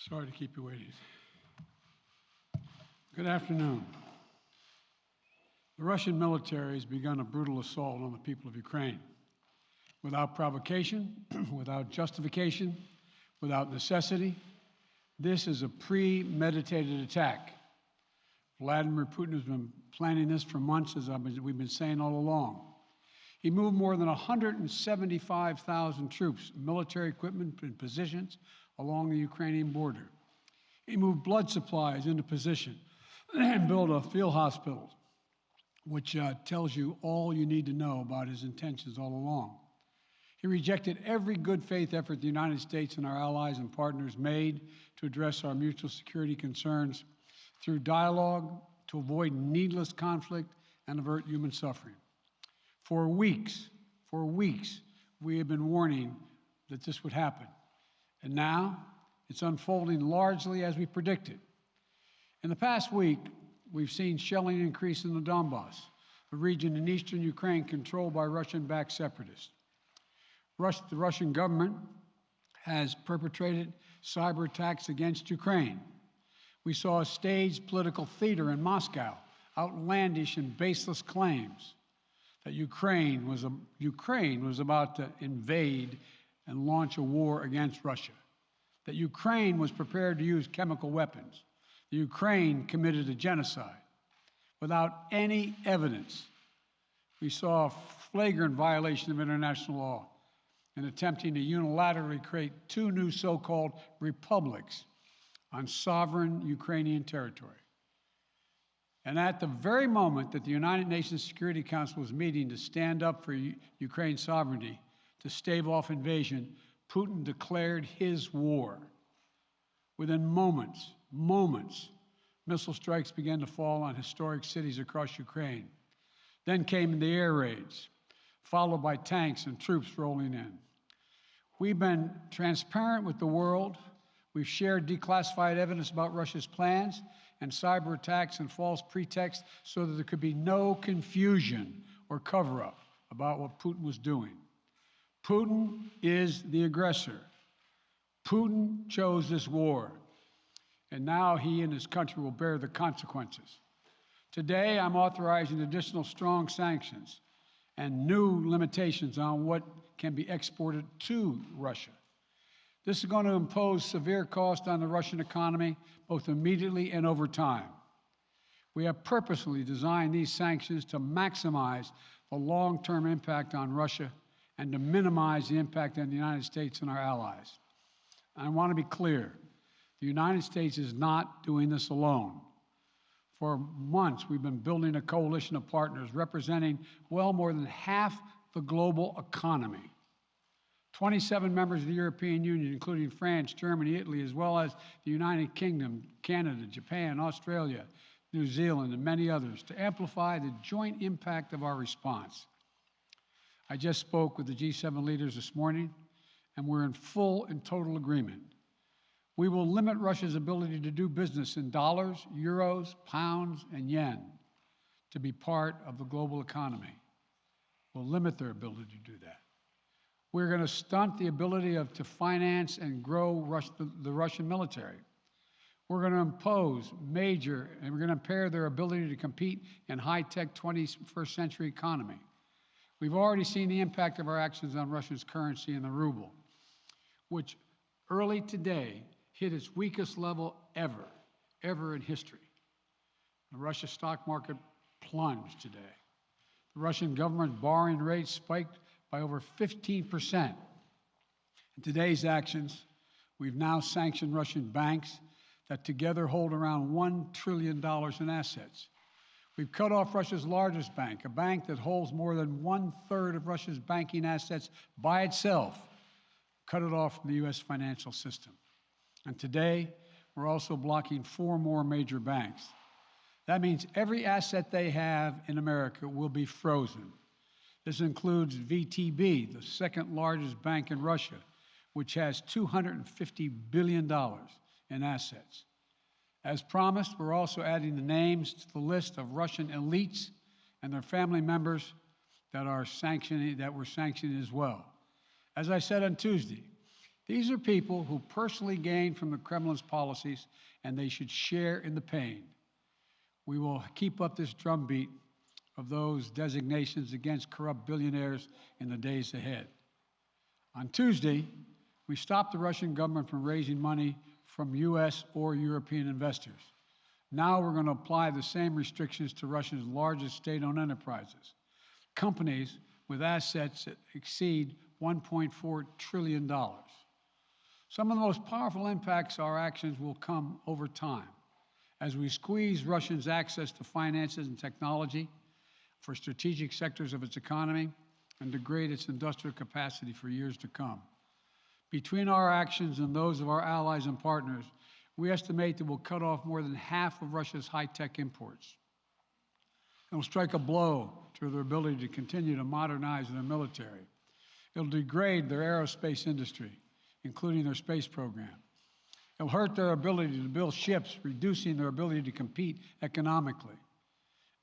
Sorry to keep you waiting. Good afternoon. The Russian military has begun a brutal assault on the people of Ukraine. Without provocation, without justification, without necessity, this is a premeditated attack. Vladimir Putin has been planning this for months, as we've been saying all along. He moved more than 175,000 troops, military equipment, and positions along the Ukrainian border. He moved blood supplies into position and built a field hospital, which tells you all you need to know about his intentions all along. He rejected every good faith effort the United States and our allies and partners made to address our mutual security concerns through dialogue to avoid needless conflict and avert human suffering. For weeks, we have been warning that this would happen. And now it's unfolding largely as we predicted. In the past week, we've seen shelling increase in the Donbass, a region in eastern Ukraine controlled by Russian-backed separatists. The Russian government has perpetrated cyber attacks against Ukraine. We saw a staged political theater in Moscow, outlandish and baseless claims that Ukraine was about to invade and launch a war against Russia, that Ukraine was prepared to use chemical weapons, that Ukraine committed a genocide. Without any evidence, we saw a flagrant violation of international law in attempting to unilaterally create two new so-called republics on sovereign Ukrainian territory. And at the very moment that the United Nations Security Council was meeting to stand up for Ukraine's sovereignty, to stave off invasion, Putin declared his war. Within moments, missile strikes began to fall on historic cities across Ukraine. Then came the air raids, followed by tanks and troops rolling in. We've been transparent with the world. We've shared declassified evidence about Russia's plans and cyber attacks and false pretexts so that there could be no confusion or cover-up about what Putin was doing. Putin is the aggressor. Putin chose this war, and now he and his country will bear the consequences. Today, I'm authorizing additional strong sanctions and new limitations on what can be exported to Russia. This is going to impose severe cost on the Russian economy, both immediately and over time. We have purposely designed these sanctions to maximize the long-term impact on Russia and to minimize the impact on the United States and our allies. I want to be clear, the United States is not doing this alone. For months, we've been building a coalition of partners representing well more than half the global economy. 27 members of the European Union, including France, Germany, Italy, as well as the United Kingdom, Canada, Japan, Australia, New Zealand, and many others, to amplify the joint impact of our response. I just spoke with the G7 leaders this morning, and we're in full and total agreement. We will limit Russia's ability to do business in dollars, euros, pounds, and yen to be part of the global economy. We'll limit their ability to do that. We're going to stunt the ability to finance and grow the Russian military. We're going to impose and we're going to impair their ability to compete in high-tech 21st century economy. We've already seen the impact of our actions on Russia's currency and the ruble, which early today hit its weakest level ever in history. The Russia stock market plunged today. The Russian government borrowing rate spiked by over 15%. In today's actions, we've now sanctioned Russian banks that together hold around $1 trillion in assets. We've cut off Russia's largest bank, a bank that holds more than 1/3 of Russia's banking assets by itself, cut it off from the U.S. financial system. And today, we're also blocking 4 more major banks. That means every asset they have in America will be frozen. This includes VTB, the second largest bank in Russia, which has $250 billion in assets. As promised, we're also adding the names to the list of Russian elites and their family members that we're sanctioning as well. As I said on Tuesday, These are people who personally gain from the Kremlin's policies, and they should share in the pain. We will keep up this drumbeat of those designations against corrupt billionaires in the days ahead. On Tuesday, we stopped the Russian government from raising money from U.S. or European investors. Now we're going to apply the same restrictions to Russia's largest state-owned enterprises, companies with assets that exceed $1.4 trillion. Some of the most powerful impacts of our actions will come over time as we squeeze Russia's access to finances and technology for strategic sectors of its economy and degrade its industrial capacity for years to come. Between our actions and those of our allies and partners, we estimate that we'll cut off more than half of Russia's high-tech imports. It will strike a blow to their ability to continue to modernize their military. It will degrade their aerospace industry, including their space program. It will hurt their ability to build ships, reducing their ability to compete economically.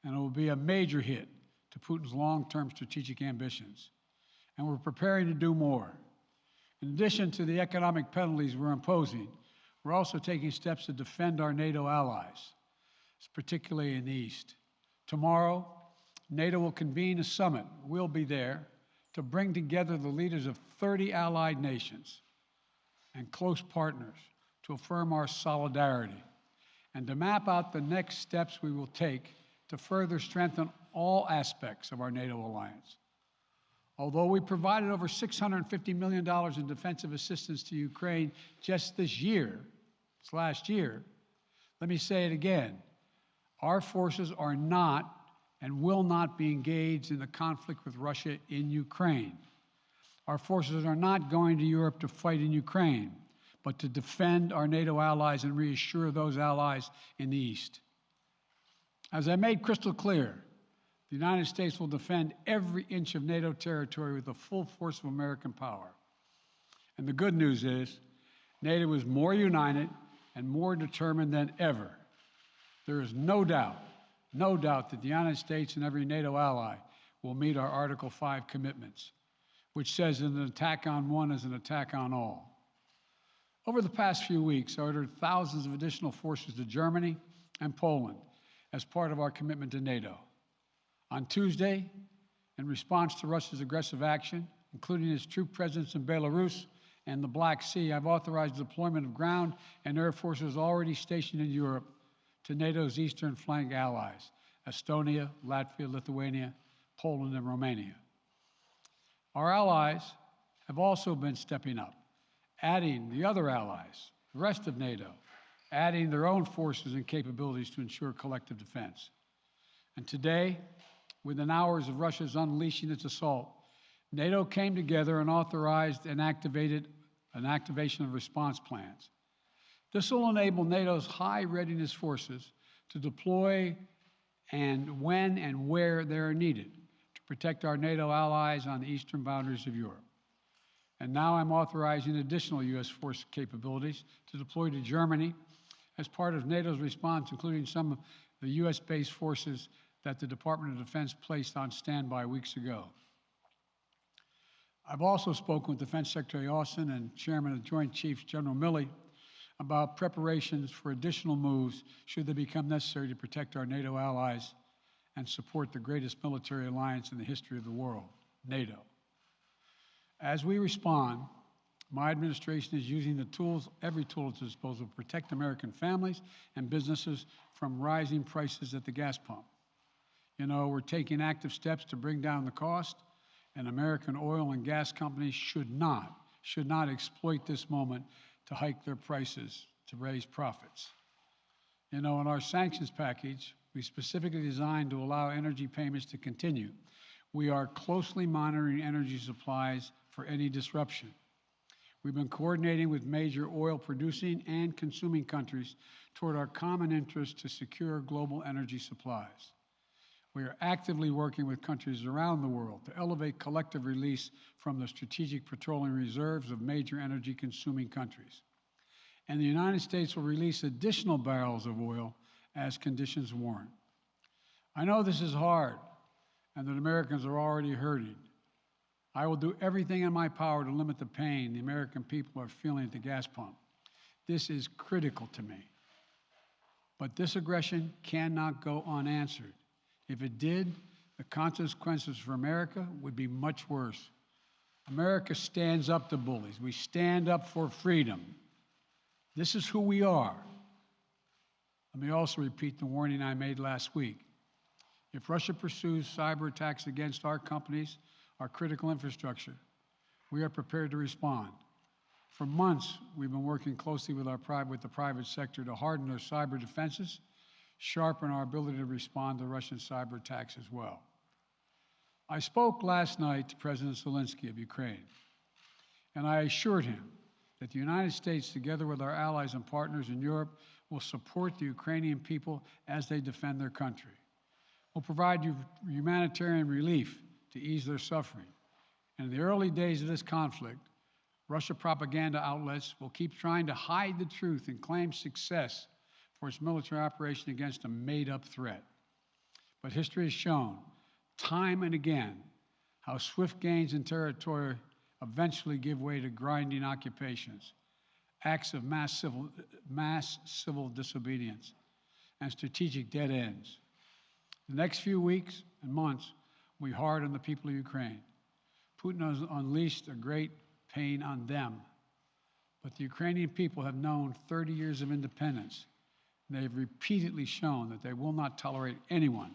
And it will be a major hit to Putin's long-term strategic ambitions. And we're preparing to do more. In addition to the economic penalties we're imposing, we're also taking steps to defend our NATO allies, particularly in the East. Tomorrow, NATO will convene a summit. We'll be there to bring together the leaders of 30 allied nations and close partners to affirm our solidarity and to map out the next steps we will take to further strengthen all aspects of our NATO alliance. Although we provided over $650 million in defensive assistance to Ukraine just this last year, let me say it again. Our forces are not and will not be engaged in the conflict with Russia in Ukraine. Our forces are not going to Europe to fight in Ukraine, but to defend our NATO allies and reassure those allies in the East. As I made crystal clear, the United States will defend every inch of NATO territory with the full force of American power. And the good news is, NATO is more united and more determined than ever. There is no doubt that the United States and every NATO ally will meet our Article 5 commitments, which says that an attack on one is an attack on all. Over the past few weeks, I ordered thousands of additional forces to Germany and Poland as part of our commitment to NATO. On Tuesday, in response to Russia's aggressive action, including its troop presence in Belarus and the Black Sea, I've authorized the deployment of ground and air forces already stationed in Europe to NATO's eastern flank allies, Estonia, Latvia, Lithuania, Poland, and Romania. Our allies have also been stepping up, adding the other allies, the rest of NATO, adding their own forces and capabilities to ensure collective defense. And today, within hours of Russia's unleashing its assault, NATO came together and authorized and activated an activation of response plans. This will enable NATO's high readiness forces to deploy and when and where they are needed to protect our NATO allies on the eastern boundaries of Europe. And now I'm authorizing additional U.S. force capabilities to deploy to Germany as part of NATO's response, including some of the U.S.-based forces that the Department of Defense placed on standby weeks ago. I've also spoken with Defense Secretary Austin and Chairman of the Joint Chiefs, General Milley, about preparations for additional moves should they become necessary to protect our NATO allies and support the greatest military alliance in the history of the world, NATO. As we respond, my administration is using the tools, every tool at its disposal to protect American families and businesses from rising prices at the gas pump. You know, we're taking active steps to bring down the cost, and American oil and gas companies should not exploit this moment to hike their prices to raise profits. You know, in our sanctions package, we specifically designed to allow energy payments to continue. We are closely monitoring energy supplies for any disruption. We've been coordinating with major oil producing and consuming countries toward our common interest to secure global energy supplies. We are actively working with countries around the world to elevate collective release from the strategic petroleum reserves of major energy consuming countries. And the United States will release additional barrels of oil as conditions warrant. I know this is hard and that Americans are already hurting, I will do everything in my power to limit the pain the American people are feeling at the gas pump. This is critical to me. But this aggression cannot go unanswered. If it did, the consequences for America would be much worse. America stands up to bullies. We stand up for freedom. This is who we are. Let me also repeat the warning I made last week. If Russia pursues cyber attacks against our companies, our critical infrastructure, we are prepared to respond. For months, we've been working closely with the private sector to harden our cyber defenses, sharpen our ability to respond to Russian cyber attacks as well. I spoke last night to President Zelensky of Ukraine, and I assured him that the United States, together with our allies and partners in Europe, will support the Ukrainian people as they defend their country. We'll provide humanitarian relief to ease their suffering. And in the early days of this conflict, Russia propaganda outlets will keep trying to hide the truth and claim success for its military operation against a made-up threat. But history has shown, time and again, how swift gains in territory eventually give way to grinding occupations, acts of mass civil disobedience, and strategic dead ends. The next few weeks and months will be hard on the people of Ukraine. Putin has unleashed a great pain on them, but the Ukrainian people have known 30 years of independence, and they have repeatedly shown that they will not tolerate anyone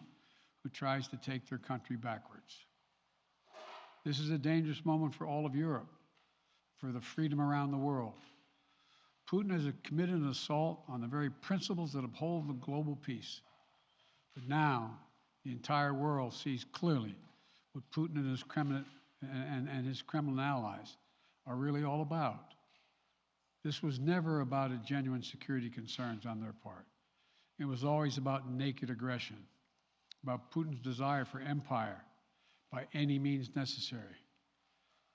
who tries to take their country backwards. This is a dangerous moment for all of Europe, for the freedom around the world. Putin has committed an assault on the very principles that uphold the global peace. But now, the entire world sees clearly what Putin and his Kremlin allies are really all about. This was never about a genuine security concerns on their part. It was always about naked aggression, about Putin's desire for empire by any means necessary,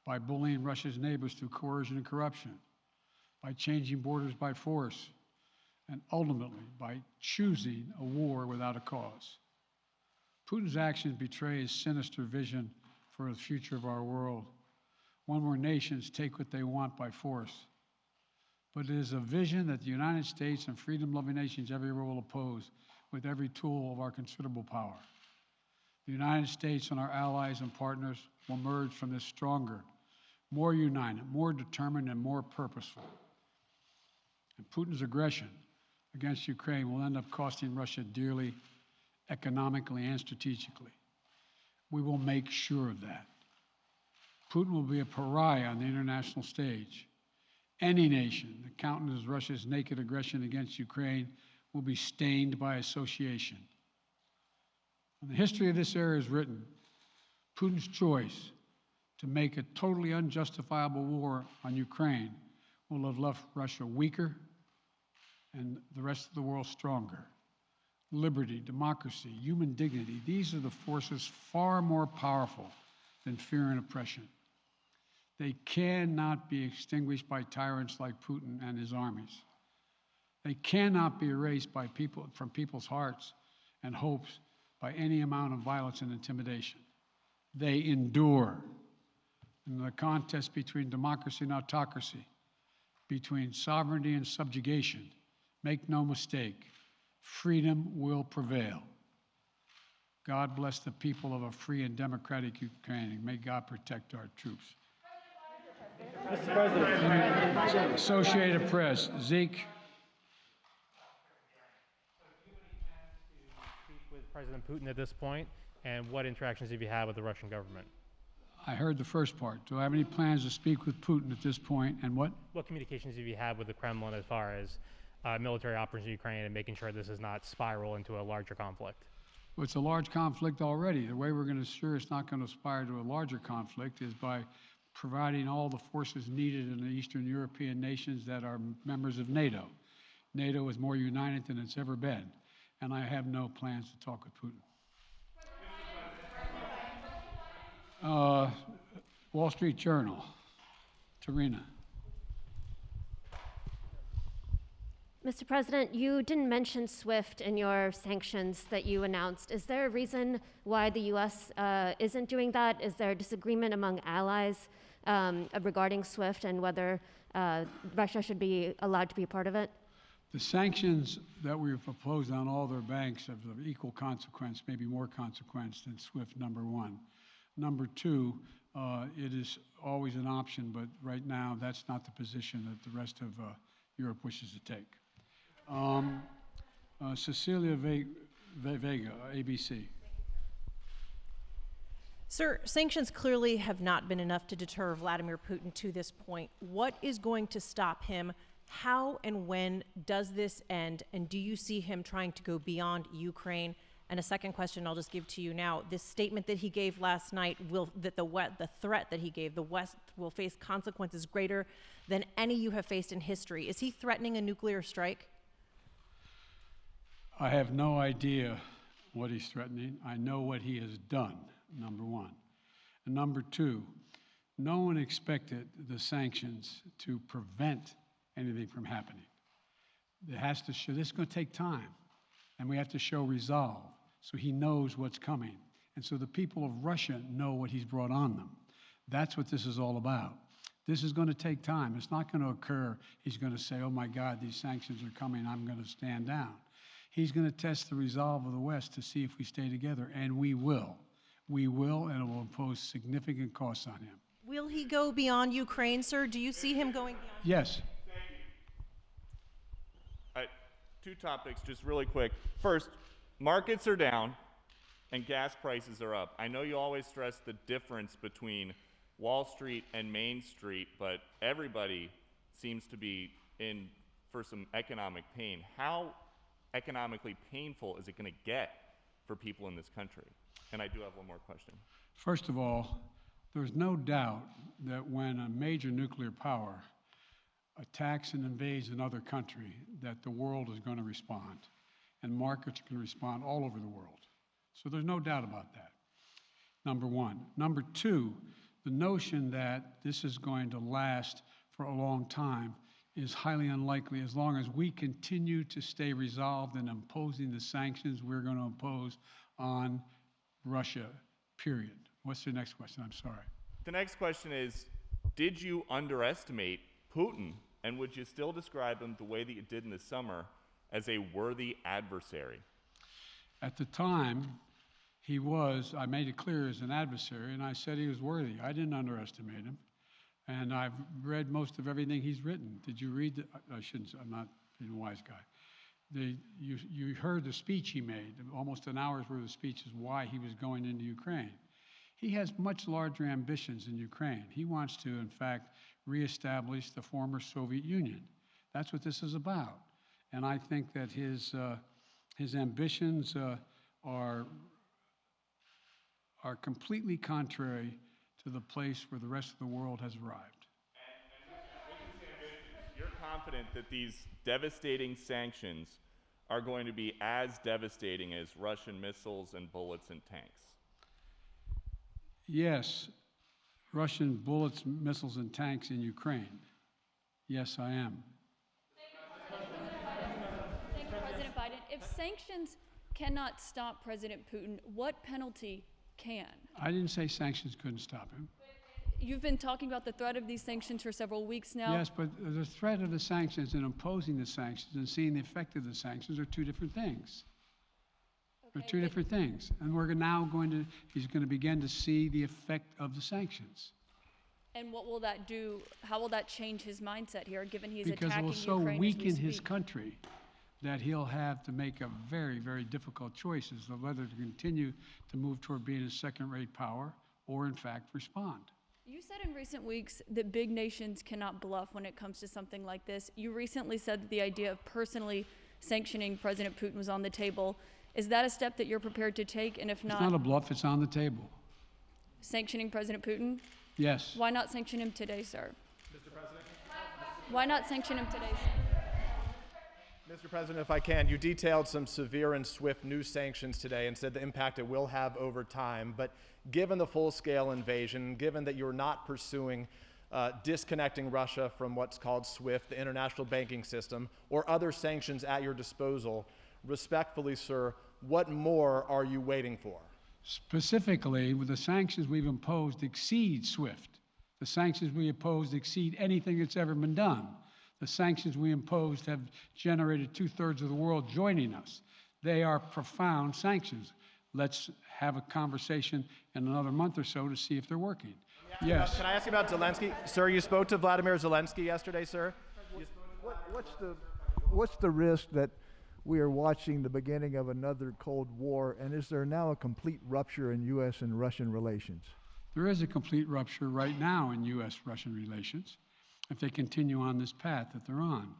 by bullying Russia's neighbors through coercion and corruption, by changing borders by force, and ultimately by choosing a war without a cause. Putin's actions betray his sinister vision for the future of our world, one where nations take what they want by force. But it is a vision that the United States and freedom-loving nations everywhere will oppose with every tool of our considerable power. The United States and our allies and partners will emerge from this stronger, more united, more determined, and more purposeful. And Putin's aggression against Ukraine will end up costing Russia dearly, economically and strategically. We will make sure of that. Putin will be a pariah on the international stage. Any nation that countenances Russia's naked aggression against Ukraine will be stained by association. When the history of this era is written, Putin's choice to make a totally unjustifiable war on Ukraine will have left Russia weaker and the rest of the world stronger. Liberty, democracy, human dignity, these are the forces far more powerful than fear and oppression. They cannot be extinguished by tyrants like Putin and his armies. They cannot be erased by from people's hearts and hopes by any amount of violence and intimidation. They endure. In the contest between democracy and autocracy, between sovereignty and subjugation, make no mistake, freedom will prevail. God bless the people of a free and democratic Ukraine, and may God protect our troops. Mr. President. Associated Press, Zeke. Speak with President Putin at this point, and what interactions have you had with the Russian government? I heard the first part. Do I have any plans to speak with Putin at this point, and what? What communications have you had with the Kremlin as far as military operations in Ukraine and making sure this does not spiral into a larger conflict? Well, it's a large conflict already. The way we're going to ensure it's not going to aspire to a larger conflict is by providing all the forces needed in the Eastern European nations that are members of NATO. NATO is more united than it's ever been, and I have no plans to talk with Putin. Wall Street Journal, Tarina. Mr. President, you didn't mention SWIFT in your sanctions that you announced. Is there a reason why the U.S. Isn't doing that? Is there a disagreement among allies regarding SWIFT and whether Russia should be allowed to be a part of it? The sanctions that we've proposed on all their banks have of equal consequence, maybe more consequence than SWIFT, number one. Number two, it is always an option, but right now that's not the position that the rest of Europe wishes to take. Cecilia Vega, ABC. Sir, sanctions clearly have not been enough to deter Vladimir Putin to this point. What is going to stop him? How and when does this end? And do you see him trying to go beyond Ukraine? And a second question I'll just give to you now. This statement that he gave last night, the threat that he gave, the West will face consequences greater than any you have faced in history. Is he threatening a nuclear strike? I have no idea what he's threatening. I know what he has done, number one. And number two, no one expected the sanctions to prevent anything from happening. It has to show, this is going to take time, and we have to show resolve so he knows what's coming. And so the people of Russia know what he's brought on them. That's what this is all about. This is going to take time. It's not going to occur. He's going to say, oh my God, these sanctions are coming, I'm going to stand down. He's going to test the resolve of the West to see if we stay together, and we will. We will, and it will impose significant costs on him. Will he go beyond Ukraine, sir? Do you see him going beyond? Yes. Two topics, just really quick. First, markets are down and gas prices are up. I know you always stress the difference between Wall Street and Main Street, but everybody seems to be in for some economic pain. How economically painful is it going to get for people in this country? And I do have one more question. First of all, there's no doubt that when a major nuclear power attacks and invades another country, that the world is going to respond, and markets can respond all over the world. So there's no doubt about that, number one. Number two, the notion that this is going to last for a long time is highly unlikely as long as we continue to stay resolved in imposing the sanctions we're going to impose on Russia, period. What's your next question? I'm sorry. The next question is, did you underestimate Putin, and would you still describe him the way that you did in the summer as a worthy adversary? At the time, he was, I made it clear, as an adversary, and I said he was worthy. I didn't underestimate him. And I've read most of everything he's written. Did you read the, I shouldn't, I'm not being a wise guy. You heard the speech he made, almost an hour's worth of speeches, why he was going into Ukraine. He has much larger ambitions in Ukraine. He wants to, in fact, reestablish the former Soviet Union. That's what this is about. And I think that his ambitions are completely contrary to the place where the rest of the world has arrived. You're confident that these devastating sanctions are going to be as devastating as Russian missiles and bullets and tanks? Yes, Russian bullets, missiles, and tanks in Ukraine. Yes, I am. Thank you, President Biden. If sanctions cannot stop President Putin, what penalty can? I didn't say sanctions couldn't stop him. You've been talking about the threat of these sanctions for several weeks now. Yes, but the threat of the sanctions and imposing the sanctions and seeing the effect of the sanctions are two different things. They're two different things. And we're now he's going to begin to see the effect of the sanctions. And what will that do? How will that change his mindset here, given he's Because it attacking will so Ukraine as we weaken his speak? country that he'll have to make a very, very difficult choice as to whether to continue to move toward being a second-rate power or, in fact, respond. You said in recent weeks that big nations cannot bluff when it comes to something like this. You recently said that the idea of personally sanctioning President Putin was on the table. Is that a step that you're prepared to take? And if not, It's not a bluff, it's on the table. sanctioning President Putin? Yes. Why not sanction him today, sir? Mr. President? Why not sanction him today, sir? Mr. President, if I can, you detailed some severe and swift new sanctions today and said the impact it will have over time. But given the full-scale invasion, given that you're not pursuing disconnecting Russia from what's called SWIFT, the international banking system, or other sanctions at your disposal. Respectfully, sir, what more are you waiting for? Specifically, with the sanctions we've imposed exceed SWIFT. The sanctions we imposed exceed anything that's ever been done. The sanctions we imposed have generated 2/3 of the world joining us. They are profound sanctions. Let's have a conversation in another month or so to see if they're working. Yes. Can I ask you about Zelensky? Sir, you spoke to Vladimir Zelensky yesterday, sir? What's the risk that we are watching the beginning of another Cold War, and is there now a complete rupture in U.S. and Russian relations? There is a complete rupture right now in U.S.-Russian relations if they continue on this path that they're on.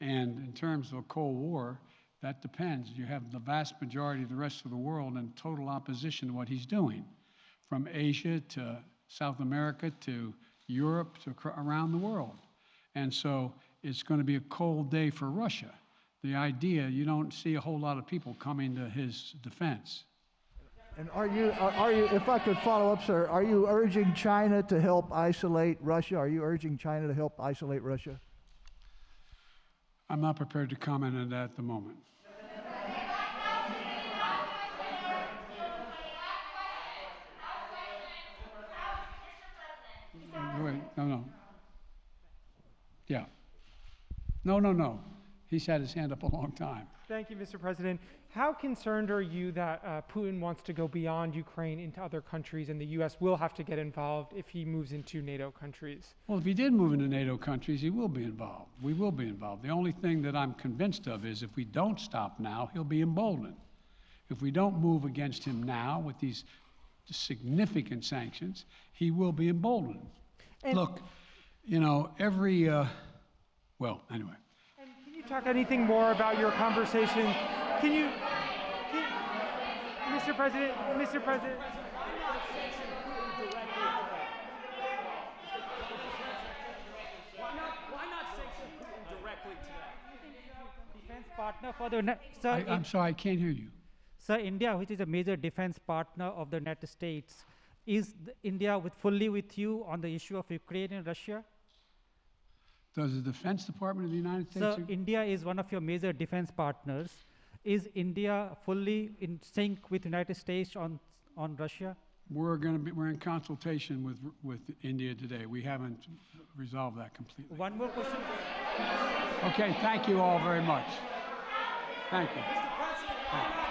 And in terms of a Cold War, that depends. You have the vast majority of the rest of the world in total opposition to what he's doing, from Asia to South America to Europe to around the world. And so it's going to be a cold day for Russia. The idea, you don't see a whole lot of people coming to his defense. And are you, if I could follow up, sir, are you urging China to help isolate Russia? Are you urging China to help isolate Russia? I'm not prepared to comment on that at the moment. Wait, no. Yeah. No. He's had his hand up a long time. Thank you, Mr. President. How concerned are you that Putin wants to go beyond Ukraine into other countries, and the U.S. will have to get involved if he moves into NATO countries? Well, if he did move into NATO countries, he will be involved. We will be involved. The only thing that I'm convinced of is if we don't stop now, he'll be emboldened. If we don't move against him now with these significant sanctions, he will be emboldened. And look, well, anyway. And can you talk anything more about your conversation? Mr. President. Why not sanction Putin directly today? Defense partner for the sir. I'm sorry, I can't hear you. Sir, India, which is a major defense partner of the United States, is India fully with you on the issue of Ukraine and Russia? Does the Defense Department of the United States? So India is one of your major defense partners. Is India fully in sync with the United States on Russia? We're in consultation with India today. We haven't resolved that completely. One more question. Okay, thank you all very much. Thank you. Mr. President,